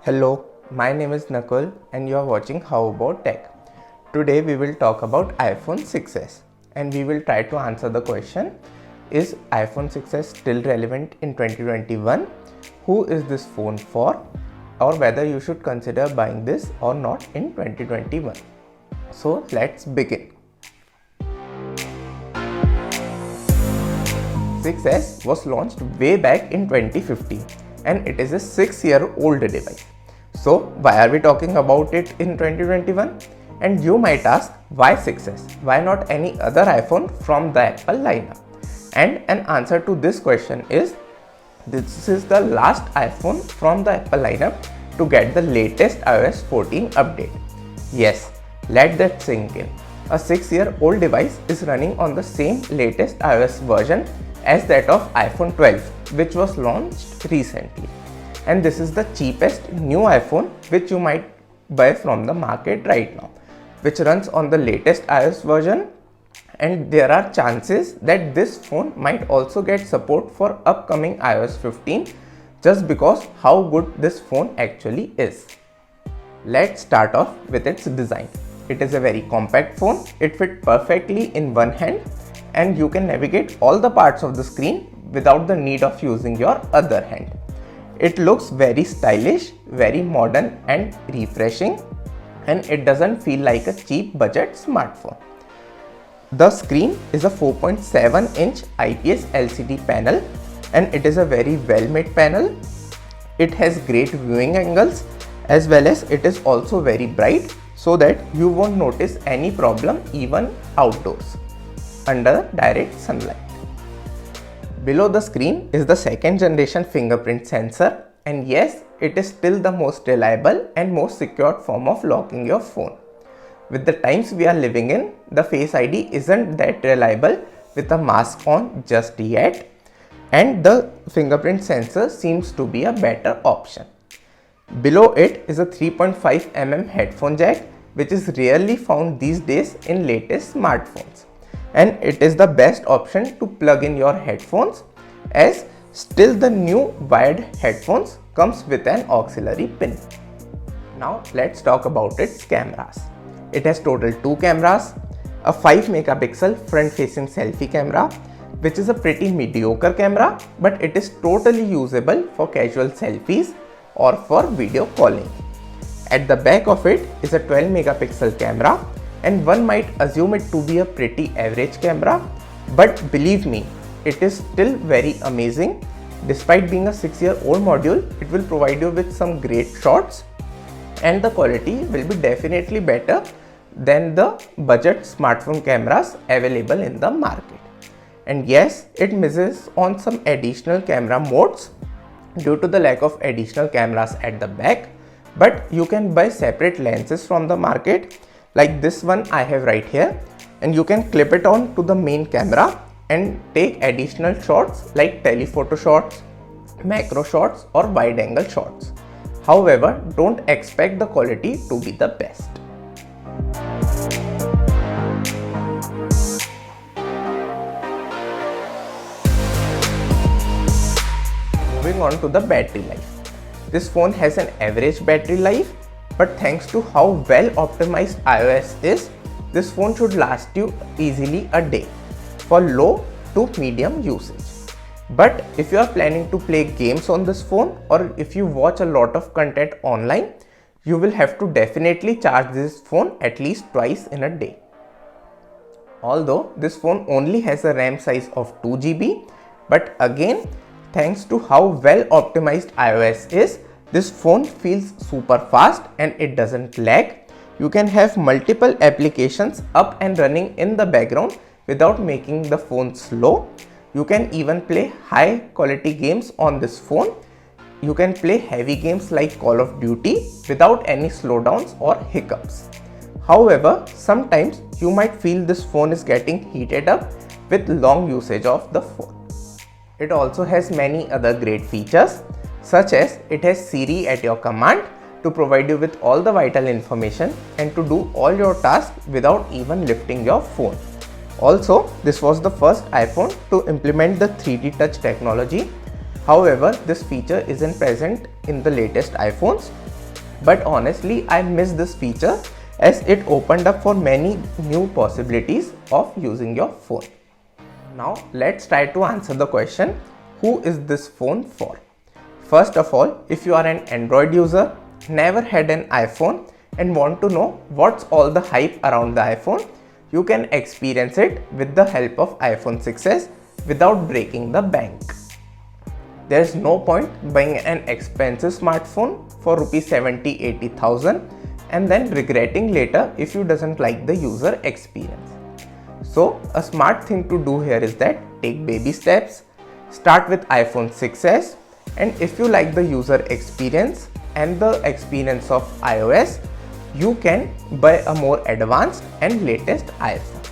Hello, my name is Nakul and you are watching How About Tech. Today we will talk about iPhone 6s and we will try to answer the question, is iPhone 6s still relevant in 2021? Who is this phone for? Or whether you should consider buying this or not in 2021. So let's begin. 6s was launched way back in 2015 and it is a 6-year-old device. So why are we talking about it in 2021? And you might ask, why 6s? Why not any other iPhone from the Apple lineup? And an answer to this question is, this is the last iPhone from the Apple lineup to get the latest iOS 14 update. Yes, let that sink in. A 6-year-old device is running on the same latest iOS version as that of iPhone 12, which was launched recently. And this is the cheapest new iPhone which you might buy from the market right now, which runs on the latest iOS version, and there are chances that this phone might also get support for upcoming iOS 15 just because how good this phone actually is. Let's start off with its design. It is a very compact phone. It fits perfectly in one hand and you can navigate all the parts of the screen without the need of using your other hand. It looks very stylish, very modern and refreshing, and it doesn't feel like a cheap budget smartphone. The screen is a 4.7-inch IPS LCD panel and it is a very well-made panel. It has great viewing angles as well as it is also very bright so that you won't notice any problem even outdoors under direct sunlight. Below the screen is the second generation fingerprint sensor, and yes, it is still the most reliable and most secure form of locking your phone. With the times we are living in, the Face ID isn't that reliable with a mask on just yet, and the fingerprint sensor seems to be a better option. Below it is a 3.5mm headphone jack, which is rarely found these days in latest smartphones. And it is the best option to plug in your headphones, as still the new wired headphones comes with an auxiliary pin. Now let's talk about its cameras. It has total 2 cameras, a 5 megapixel front facing selfie camera, which is a pretty mediocre camera, but it is totally usable for casual selfies or for video calling. At the back of it is a 12 megapixel camera, and one might assume it to be a pretty average camera, but believe me, it is still very amazing. Despite being a 6-year-old module, it will provide you with some great shots and the quality will be definitely better than the budget smartphone cameras available in the market. And yes, it misses on some additional camera modes due to the lack of additional cameras at the back, but you can buy separate lenses from the market like this one I have right here, and you can clip it on to the main camera and take additional shots like telephoto shots, macro shots or wide angle shots. However, don't expect the quality to be the best. Moving on to the battery life. This phone has an average battery life, but thanks to how well optimized iOS is, this phone should last you easily a day for low to medium usage. But if you are planning to play games on this phone, or if you watch a lot of content online, you will have to definitely charge this phone at least twice in a day. Although this phone only has a RAM size of 2 GB, but again, thanks to how well optimized iOS is, this phone feels super fast and it doesn't lag. You can have multiple applications up and running in the background without making the phone slow. You can even play high quality games on this phone. You can play heavy games like Call of Duty without any slowdowns or hiccups. However, sometimes you might feel this phone is getting heated up with long usage of the phone. It also has many other great features, such as it has Siri at your command to provide you with all the vital information and to do all your tasks without even lifting your phone. Also, this was the first iPhone to implement the 3D touch technology. However, this feature isn't present in the latest iPhones, but honestly I miss this feature as it opened up for many new possibilities of using your phone. Now let's try to answer the question, who is this phone for? First of all, if you are an Android user, never had an iPhone and want to know what's all the hype around the iPhone, you can experience it with the help of iPhone 6s without breaking the bank. There is no point buying an expensive smartphone for Rs 70,000-80,000 and then regretting later if you doesn't like the user experience. So a smart thing to do here is that take baby steps, start with iPhone 6s, and if you like the user experience and the experience of iOS, you can buy a more advanced and latest iPhone.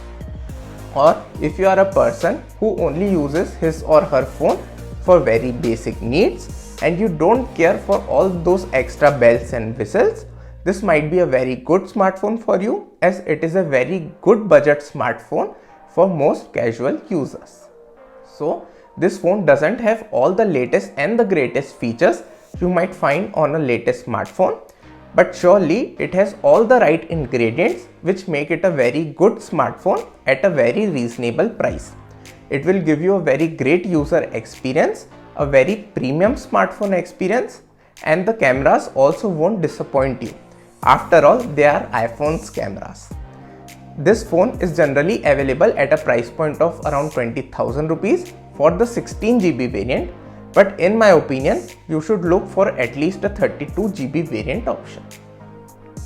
Or if you are a person who only uses his or her phone for very basic needs and you don't care for all those extra bells and whistles, this might be a very good smartphone for you as it is a very good budget smartphone for most casual users. So this phone doesn't have all the latest and the greatest features you might find on a latest smartphone, but surely it has all the right ingredients which make it a very good smartphone at a very reasonable price. It will give you a very great user experience, a very premium smartphone experience, and the cameras also won't disappoint you. After all, they are iPhone's cameras. This phone is generally available at a price point of around 20,000 rupees for the 16GB variant, but in my opinion, you should look for at least a 32GB variant option.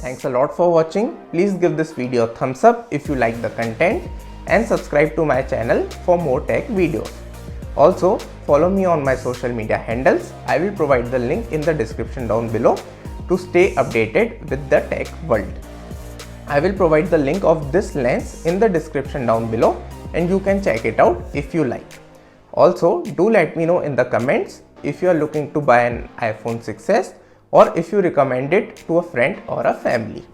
Thanks a lot for watching. Please give this video a thumbs up if you like the content and subscribe to my channel for more tech videos. Also, follow me on my social media handles. I will provide the link in the description down below to stay updated with the tech world. I will provide the link of this lens in the description down below and you can check it out if you like. Also, do let me know in the comments if you are looking to buy an iPhone 6s or if you recommend it to a friend or a family.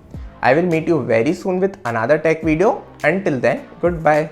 I will meet you very soon with another tech video. Until then, goodbye.